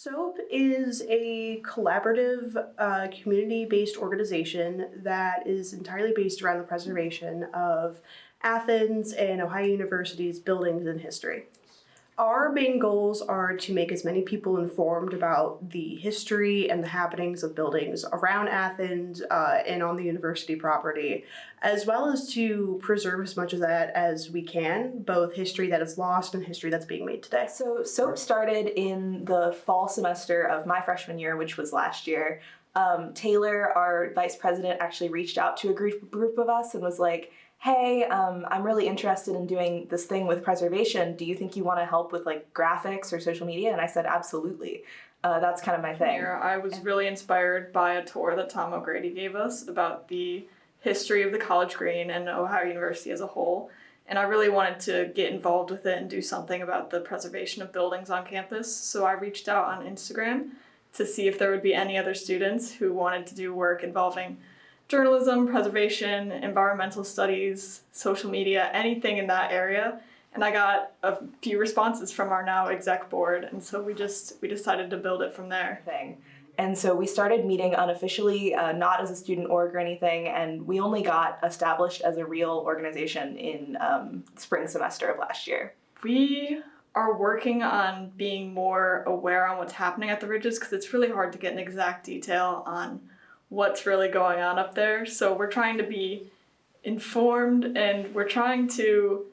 SOAP is a collaborative, community-based organization that is entirely based around the preservation of Athens and Ohio University's buildings and history. Our main goals are to make as many people informed about the history and the happenings of buildings around Athens and on the university property, as well as to preserve as much of that as we can, both history that is lost and history that's being made today. So SOAP started in the fall semester of my freshman year, which was last year. Taylor, our vice president, actually reached out to a group of us and was like, hey, I'm really interested in doing this thing with preservation. Do you think you want to help with like graphics or social media? And I said, absolutely. That's kind of my thing. I was really inspired by a tour that Tom O'Grady gave us about the history of the College Green and Ohio University as a whole. And I really wanted to get involved with it and do something about the preservation of buildings on campus. So I reached out on Instagram to see if there would be any other students who wanted to do work involving journalism, preservation, environmental studies, social media, anything in that area. And I got a few responses from our now exec board, and so we decided to build it from there. And so we started meeting unofficially, not as a student org or anything, and we only got established as a real organization in spring semester of last year. We are working on being more aware on what's happening at the ridges because it's really hard to get an exact detail on what's really going on up there. So we're trying to be informed and we're trying to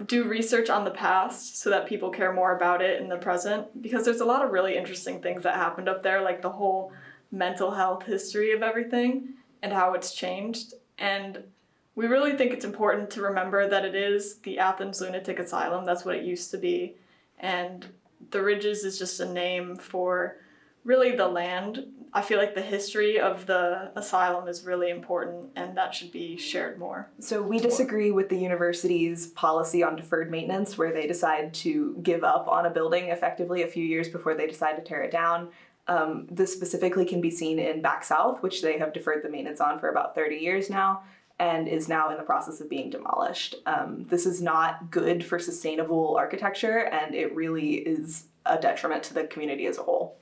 do research on the past so that people care more about it in the present, because there's a lot of really interesting things that happened up there, like the whole mental health history of everything and how it's changed. And we really think it's important to remember that it is the Athens Lunatic Asylum. That's what it used to be. And the Ridges is just a name for really the land. I feel like the history of the asylum is really important and that should be shared more. So we disagree with the university's policy on deferred maintenance, where they decide to give up on a building effectively a few years before they decide to tear it down. This specifically can be seen in Back South, which they have deferred the maintenance on for about 30 years now and is now in the process of being demolished. This is not good for sustainable architecture, and it really is a detriment to the community as a whole.